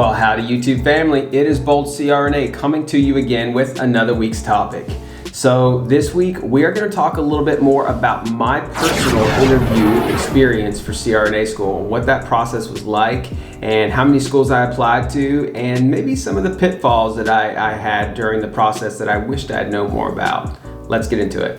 Well, howdy YouTube family, it is Bold CRNA coming to you again with another week's topic. So this week we are going to talk a little bit more about my personal interview experience for CRNA School, what that process was like and how many schools I applied to, and maybe some of the pitfalls that I had during the process that I wished I'd known more about. Let's get into it.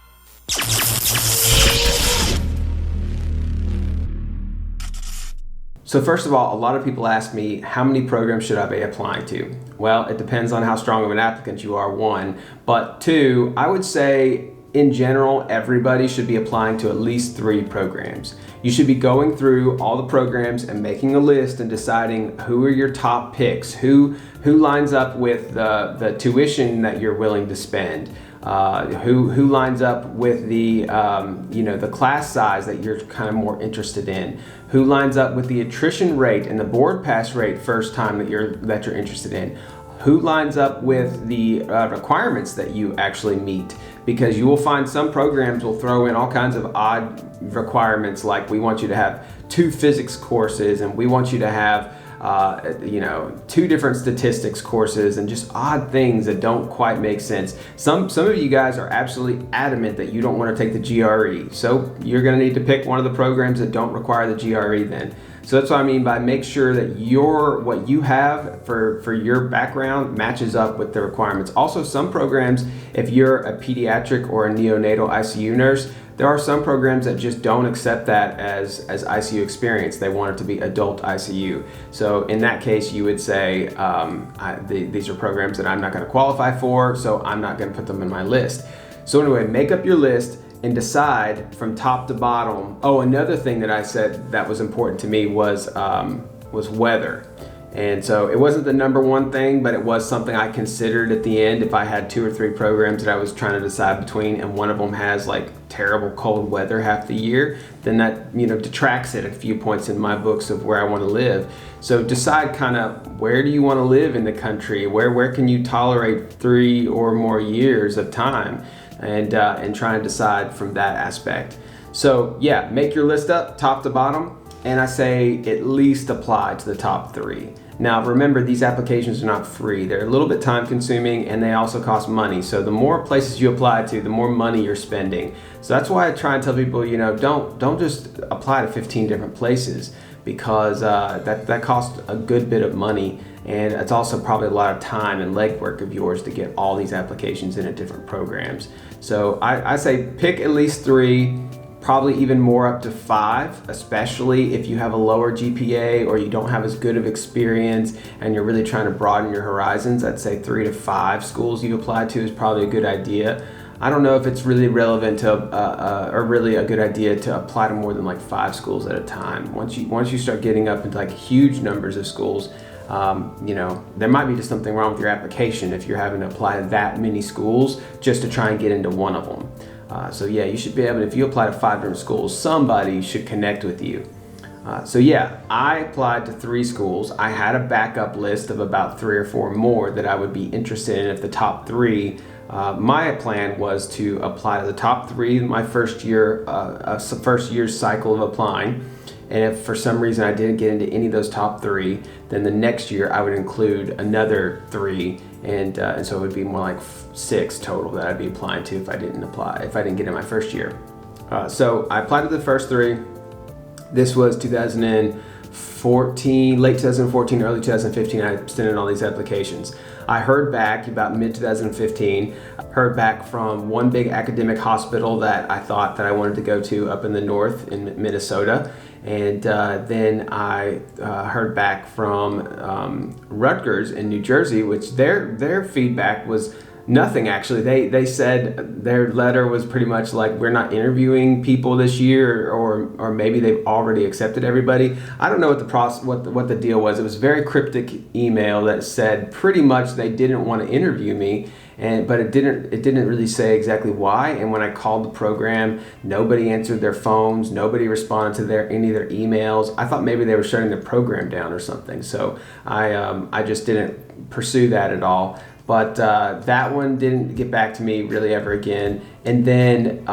So first of all, a lot of people ask me, how many programs should I be applying to? Well, it depends on how strong of an applicant you are, one. But two, I would say in general, everybody should be applying to at least 3 programs. You should be going through all the programs and making a list and deciding who are your top picks, who lines up with the tuition that you're willing to spend. Who lines up with the the class size that you're kind of more interested in, who lines up with the attrition rate and the board pass rate first time that you're interested in, who lines up with the requirements that you actually meet, because you will find some programs will throw in all kinds of odd requirements, like we want you to have 2 physics courses and we want you to have 2 different statistics courses, and just odd things that don't quite make sense. Some of you guys are absolutely adamant that you don't want to take the GRE, so you're going to need to pick one of the programs that don't require the GRE then. So that's what I mean by make sure that what you have for your background matches up with the requirements. Also, some programs, if you're a pediatric or a neonatal ICU nurse, there are some programs that just don't accept that as ICU experience. They want it to be adult ICU. So in that case, you would say, these are programs that I'm not going to qualify for, so I'm not going to put them in my list. So anyway, make up your list and decide from top to bottom. Oh, another thing that I said that was important to me was weather. And so it wasn't the number one thing, but it was something I considered at the end. If I had 2 or 3 programs that I was trying to decide between, and one of them has like terrible cold weather half the year, then that detracts it a few points in my books of where I want to live. So decide kind of where do you want to live in the country, where can you tolerate 3 or more years of time, and try and decide from that aspect. So yeah, make your list up top to bottom. And I say at least apply to the top 3. Now remember, these applications are not free. They're a little bit time consuming and they also cost money. So the more places you apply to, the more money you're spending. So that's why I try and tell people, don't just apply to 15 different places, because that costs a good bit of money, and it's also probably a lot of time and legwork of yours to get all these applications into different programs. So I say pick at least 3. Probably even more up to 5, especially if you have a lower GPA or you don't have as good of experience and you're really trying to broaden your horizons. I'd say 3 to 5 schools you apply to is probably a good idea. I don't know if it's really relevant to or really a good idea to apply to more than like 5 schools at a time. Once you start getting up into like huge numbers of schools, there might be just something wrong with your application if you're having to apply to that many schools just to try and get into one of them. So yeah, you should be able to, if you apply to 5 different schools, somebody should connect with you. So yeah, I applied to 3 schools. I had a backup list of about 3 or 4 more that I would be interested in if the top 3. My plan was to apply to the top 3 my first year's cycle of applying. And if for some reason I didn't get into any of those top 3, then the next year I would include another 3, and so it would be more like 6 total that I'd be applying to if I didn't get in my first year. So I applied to the first 3. This was 2014, late 2014, early 2015. I sent in all these applications. I heard back about mid 2015. Heard back from one big academic hospital that I thought that I wanted to go to up in the north in Minnesota. And then I heard back from Rutgers in New Jersey, which their feedback was nothing actually. They said their letter was pretty much like, we're not interviewing people this year, or maybe they've already accepted everybody. I don't know what the deal was. It was a very cryptic email that said pretty much they didn't want to interview me. But it didn't really say exactly why. And when I called the program, nobody answered their phones, nobody responded to any of their emails. I thought maybe they were shutting the program down or something. So I just didn't pursue that at all. But that one didn't get back to me really ever again. And then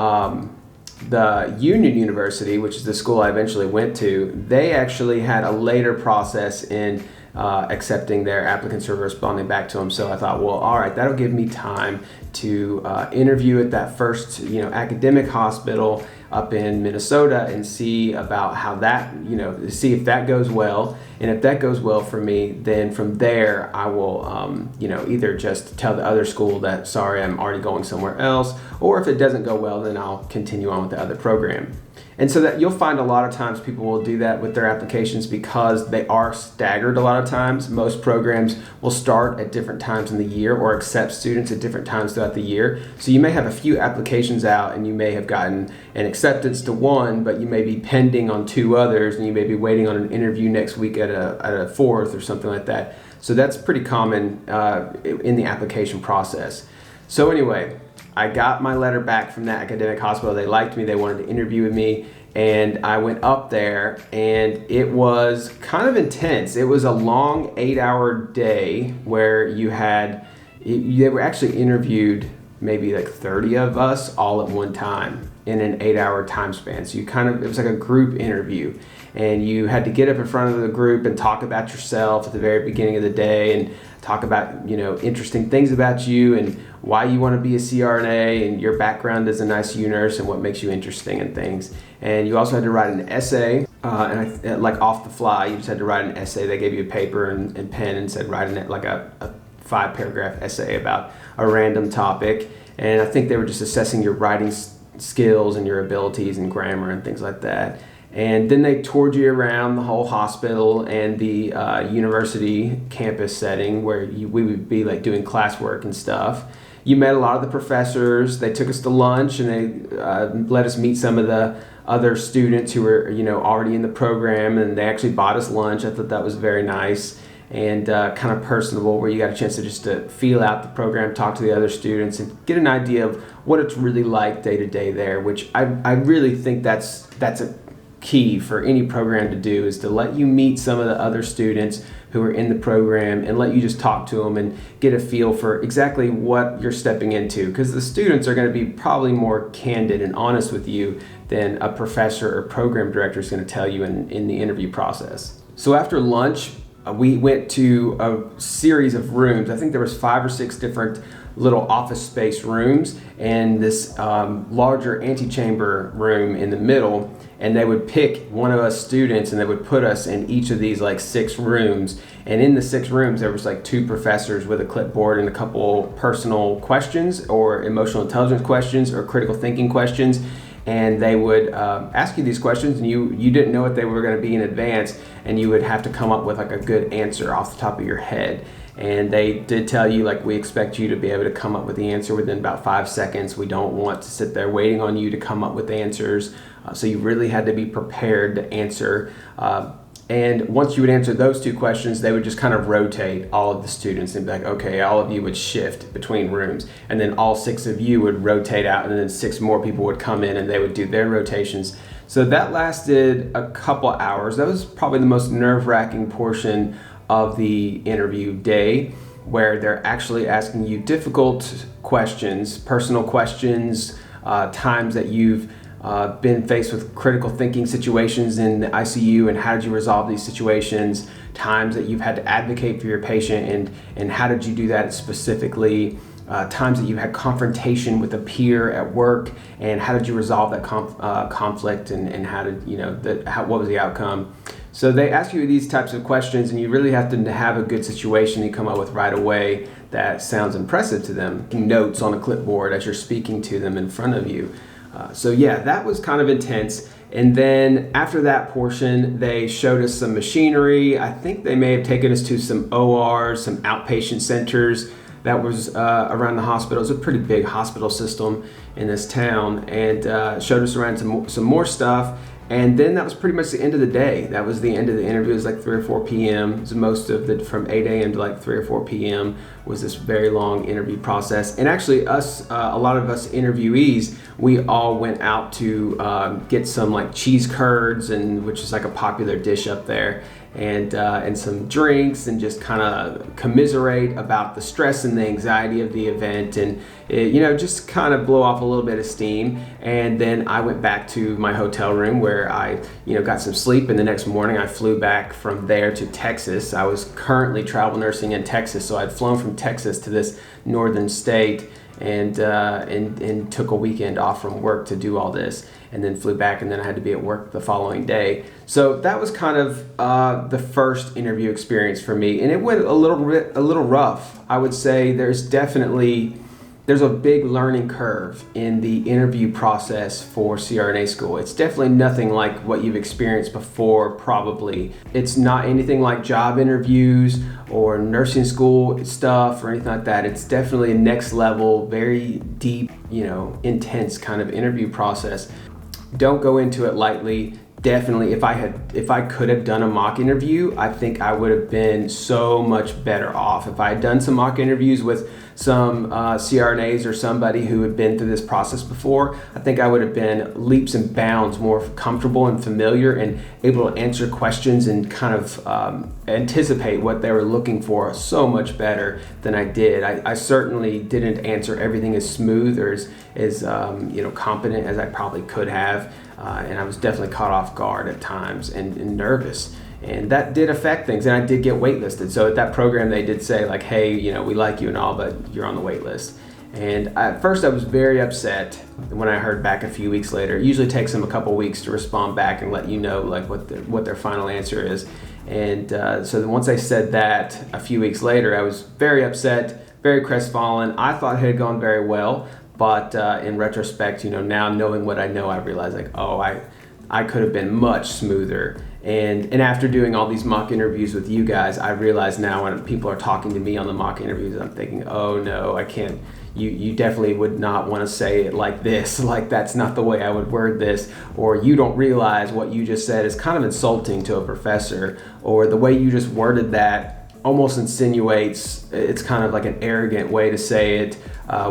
the Union University, which is the school I eventually went to, they actually had a later process in accepting their applicants or responding back to them. So I thought, well, all right, that'll give me time to interview at that first, academic hospital up in Minnesota and see about how that, see if that goes well. And if that goes well for me, then from there I will, either just tell the other school that, sorry, I'm already going somewhere else, or if it doesn't go well, then I'll continue on with the other program. And so that you'll find a lot of times people will do that with their applications because they are staggered a lot of times. Most programs will start at different times in the year or accept students at different times throughout the year. So you may have a few applications out and you may have gotten an acceptance to one, but you may be pending on two others and you may be waiting on an interview next week at a fourth or something like that. So that's pretty common in the application process. So anyway, I got my letter back from that academic hospital. They liked me, they wanted to interview with me, and I went up there and it was kind of intense. It was a long 8-hour day where they were actually interviewed maybe like 30 of us all at one time in an 8-hour time span. So it was like a group interview, and you had to get up in front of the group and talk about yourself at the very beginning of the day and talk about, interesting things about you and why you want to be a CRNA and your background as an ICU nurse and what makes you interesting and things. And you also had to write an essay, like off the fly. You just had to write an essay. They gave you a paper and pen and said write like a 5-paragraph essay about a random topic. And I think they were just assessing your writing skills and your abilities and grammar and things like that. And then they toured you around the whole hospital and the university campus setting where we would be like doing classwork and stuff. You met a lot of the professors. They took us to lunch and they let us meet some of the other students who were already in the program, and they actually bought us lunch. I thought that was very nice and kind of personable, where you got a chance to feel out the program, talk to the other students, and get an idea of what it's really like day to day there, which I really think that's a key for any program to do, is to let you meet some of the other students who are in the program and let you just talk to them and get a feel for exactly what you're stepping into, because the students are going to be probably more candid and honest with you than a professor or program director is going to tell you in the interview process. So after lunch, we went to a series of rooms. I think there was 5 or 6 different little office space rooms and this larger antechamber room in the middle, and they would pick one of us students and they would put us in each of these like 6 rooms, and in the 6 rooms there was like 2 professors with a clipboard and a couple personal questions or emotional intelligence questions or critical thinking questions. And they would ask you these questions, and you didn't know what they were going to be in advance, and you would have to come up with like a good answer off the top of your head. And they did tell you, like, we expect you to be able to come up with the answer within about 5 seconds. We don't want to sit there waiting on you to come up with answers. So you really had to be prepared to answer. And once you would answer those 2 questions, they would just kind of rotate all of the students and be like, okay, all of you would shift between rooms. And then all 6 of you would rotate out, and then 6 more people would come in and they would do their rotations. So that lasted a couple hours. That was probably the most nerve-wracking portion of the interview day, where they're actually asking you difficult questions, personal questions, times that you've been faced with critical thinking situations in the ICU and how did you resolve these situations, times that you've had to advocate for your patient and how did you do that specifically, times that you had confrontation with a peer at work and how did you resolve that conflict and how did what was the outcome. So they ask you these types of questions, and you really have to have a good situation you come up with right away that sounds impressive to them. Notes on a clipboard as you're speaking to them in front of you. So yeah, that was kind of intense. And then after that portion, they showed us some machinery. I think they may have taken us to some ORs, some outpatient centers that was around the hospital. It's a pretty big hospital system in this town, and showed us around some more stuff. And then that was pretty much the end of the day. That was the end of the interview. It was like 3 or 4 p.m. So most of it from 8 a.m. to like 3 or 4 p.m. was this very long interview process. And actually a lot of us interviewees, we all went out to get some like cheese curds, which is like a popular dish up there. and some drinks and just kind of commiserate about the stress and the anxiety of the event, and just kind of blow off a little bit of steam. And then I went back to my hotel room where I got some sleep, and the next morning I flew back from there to Texas. I was currently travel nursing in Texas, so I'd flown from Texas to this northern state and took a weekend off from work to do all this, and then flew back, and then I had to be at work the following day. So that was kind of the first interview experience for me, and it went a little rough. I would say there's a big learning curve in the interview process for CRNA school. It's definitely nothing like what you've experienced before, probably. It's not anything like job interviews or nursing school stuff or anything like that. It's definitely a next level, very deep, intense kind of interview process. Don't go into it lightly. Definitely, if I could have done a mock interview, I think I would have been so much better off. If I had done some mock interviews with some CRNAs or somebody who had been through this process before, I think I would have been leaps and bounds more comfortable and familiar and able to answer questions and kind of anticipate what they were looking for so much better than I did. I certainly didn't answer everything as smooth or as competent as I probably could have. And I was definitely caught off guard at times and nervous. And that did affect things, and I did get waitlisted. So at that program, they did say like, hey, we like you and all, but you're on the wait list. And at first I was very upset when I heard back a few weeks later. It usually takes them a couple weeks to respond back and let you know like what their final answer is. And so then once they said that a few weeks later, I was very upset, very crestfallen. I thought it had gone very well. But in retrospect, now knowing what I know, I realized like, oh, I could have been much smoother. And after doing all these mock interviews with you guys, I realize now when people are talking to me on the mock interviews, I'm thinking, oh no, I can't. You definitely would not want to say it like this, like that's not the way I would word this, or you don't realize what you just said is kind of insulting to a professor, or the way you just worded that almost insinuates it's kind of like an arrogant way to say it,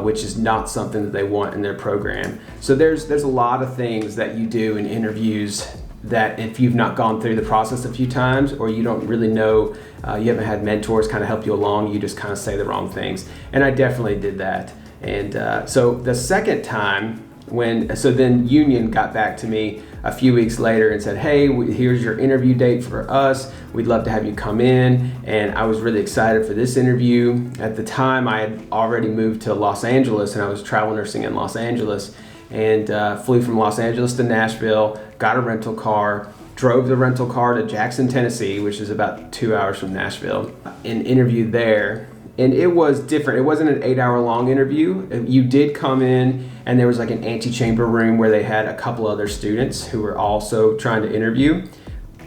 which is not something that they want in their program. So there's a lot of things that you do in interviews that if you've not gone through the process a few times, or you don't really know, you haven't had mentors kind of help you along, you just kind of say the wrong things. And I definitely did that. And so the second time then Union got back to me a few weeks later and said, hey, here's your interview date for us. We'd love to have you come in. And I was really excited for this interview. At the time, I had already moved to Los Angeles, and I was travel nursing in Los Angeles, and flew from Los Angeles to Nashville, got a rental car, drove the rental car to Jackson, Tennessee, which is about 2 hours from Nashville, and interviewed there. And it was different. It wasn't an 8-hour long interview. You did come in, and there was like an antechamber room where they had a couple other students who were also trying to interview.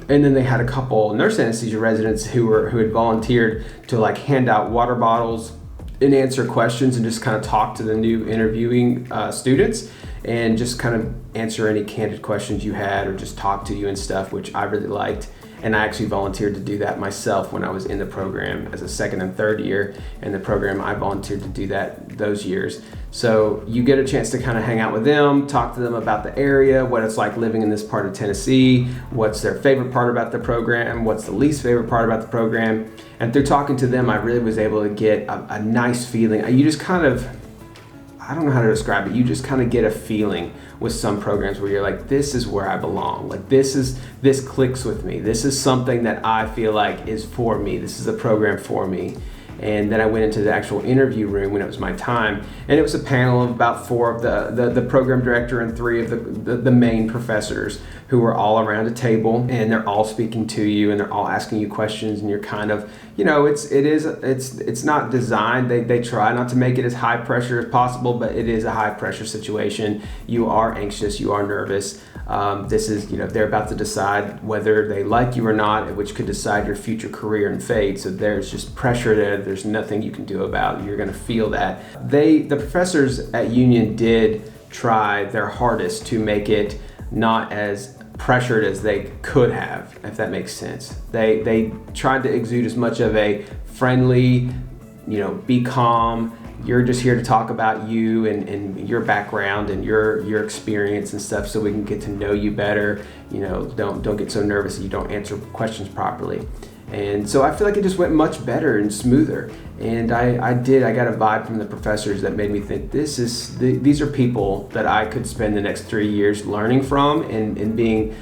And then they had a couple nurse anesthesia residents who had volunteered to like hand out water bottles and answer questions and just kind of talk to the new interviewing students and just kind of answer any candid questions you had or just talk to you and stuff, which I really liked. And I actually volunteered to do that myself when I was in the program as a second and third year in the program. I volunteered to do that those years. So you get a chance to kind of hang out with them, talk to them about the area, what it's like living in this part of Tennessee, what's their favorite part about the program, what's the least favorite part about the program. And through talking to them, I really was able to get a nice feeling. You just kind of, I don't know how to describe it. You just kind of get a feeling with some programs where you're like, this is where I belong. Like this clicks with me. This is something that I feel like is for me. This is a program for me. And then I went into the actual interview room when it was my time, and it was a panel of about 4 of the program director and 3 of the main professors who were all around a table, and they're all speaking to you and they're all asking you questions, and you're kind of, it's not designed, they try not to make it as high pressure as possible, but it is a high pressure situation. You are anxious, you are nervous. This is, they're about to decide whether they like you or not, which could decide your future career and fate. So there's just pressure there. There's nothing you can do about it. You're going to feel that. The professors at Union did try their hardest to make it not as pressured as they could have, if that makes sense. They tried to exude as much of a friendly, be calm. You're just here to talk about you and your background and your experience and stuff, so we can get to know you better. Don't get so nervous that you don't answer questions properly. And so I feel like it just went much better and smoother. And I got a vibe from the professors that made me think these are people that I could spend the next 3 years learning from and being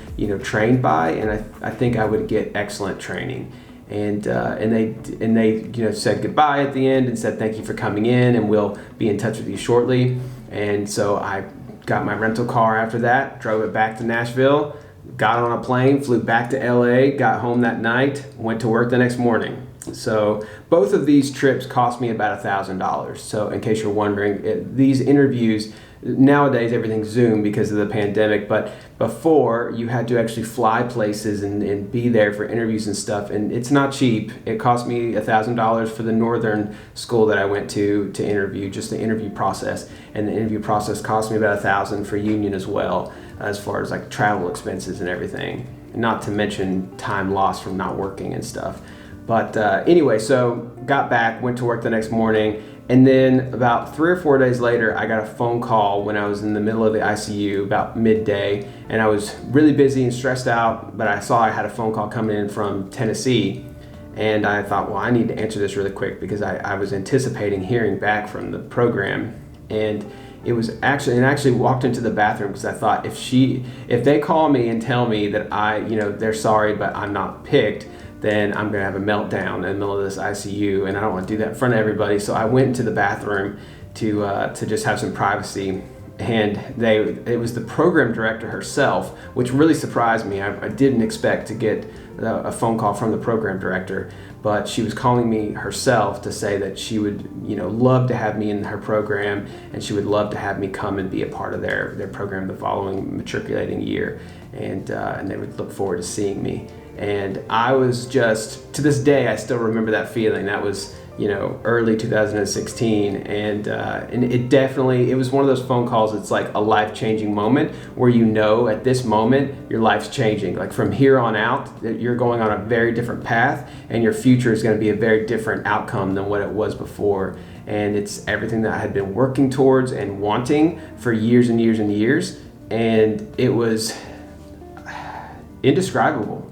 trained by, and I think I would get excellent training. And they said goodbye at the end and said thank you for coming in, and we'll be in touch with you shortly. And so I got my rental car after that, drove it back to Nashville, got on a plane, flew back to LA, got home that night, went to work the next morning. So both of these trips cost me about $1,000. So in case you're wondering, these interviews, nowadays everything's Zoom because of the pandemic, but before you had to actually fly places and be there for interviews and stuff, and it's not cheap. It cost me $1,000 for the northern school that I went to interview, just the interview process, and the interview process cost me about $1,000 for union as well, as far as like travel expenses and everything, not to mention time lost from not working and stuff. But anyway, so got back, went to work the next morning, and then about 3 or 4 days later, I got a phone call when I was in the middle of the ICU about midday, and I was really busy and stressed out, but I saw I had a phone call coming in from Tennessee, and I thought, well, I need to answer this really quick because I was anticipating hearing back from the program. And it was actually walked into the bathroom because I thought if they call me and tell me that they're sorry but I'm not picked, then I'm gonna have a meltdown in the middle of this ICU, and I don't want to do that in front of everybody. So I went into the bathroom to just have some privacy, and it was the program director herself, which really surprised me. I didn't expect to get a phone call from the program director, but she was calling me herself to say that she would love to have me in her program, and she would love to have me come and be a part of their program the following matriculating year, and they would look forward to seeing me. And I was just, to this day, I still remember that feeling. That was, early 2016, and it was one of those phone calls. It's like a life-changing moment where at this moment your life's changing. Like from here on out, that you're going on a very different path, and your future is going to be a very different outcome than what it was before. And it's everything that I had been working towards and wanting for years and years and years, and it was indescribable.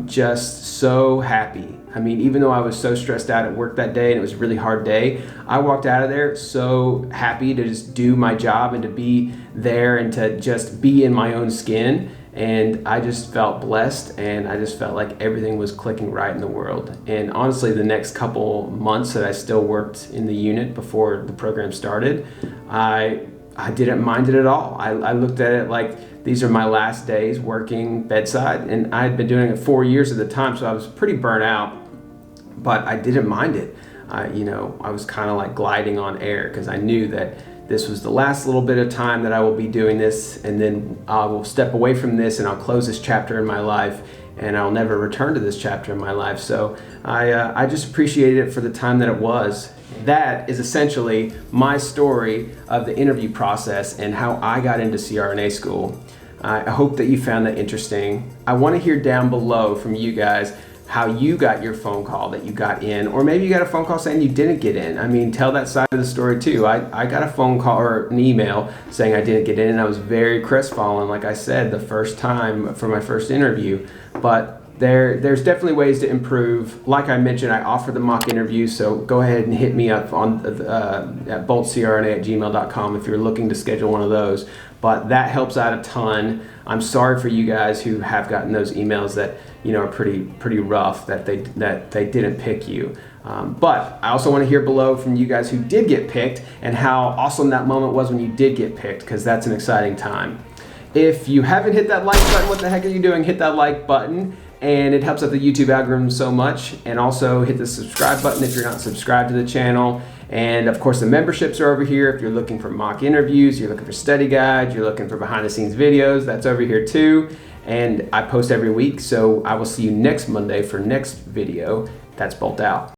Just so happy. I mean, even though I was so stressed out at work that day and it was a really hard day, I walked out of there so happy to just do my job and to be there and to just be in my own skin. And I just felt blessed, and I just felt like everything was clicking right in the world. And honestly, the next couple months that I still worked in the unit before the program started, I didn't mind it at all. I looked at it like these are my last days working bedside, and I had been doing it 4 years at the time, so I was pretty burnt out, but I didn't mind it. I was kind of like gliding on air because I knew that this was the last little bit of time that I will be doing this, and then I will step away from this and I'll close this chapter in my life, and I'll never return to this chapter in my life. So I just appreciated it for the time that it was. That is essentially my story of the interview process and how I got into CRNA school. I hope that you found that interesting. I want to hear down below from you guys how you got your phone call that you got in, or maybe you got a phone call saying you didn't get in. I mean, tell that side of the story too. I got a phone call or an email saying I didn't get in, and I was very crestfallen, like I said, the first time for my first interview. But there's definitely ways to improve. Like I mentioned, I offer the mock interview, so go ahead and hit me up on at boltcrna@gmail.com if you're looking to schedule one of those. But that helps out a ton. I'm sorry for you guys who have gotten those emails that are pretty rough, that they didn't pick you. But I also want to hear below from you guys who did get picked and how awesome that moment was when you did get picked, because that's an exciting time. If you haven't hit that like button, what the heck are you doing? Hit that like button. And it helps out the YouTube algorithm so much. And also hit the subscribe button if you're not subscribed to the channel. And of course the memberships are over here. If you're looking for mock interviews, you're looking for study guides, you're looking for behind the scenes videos, that's over here too. And I post every week, so I will see you next Monday for next video. That's Bolt out.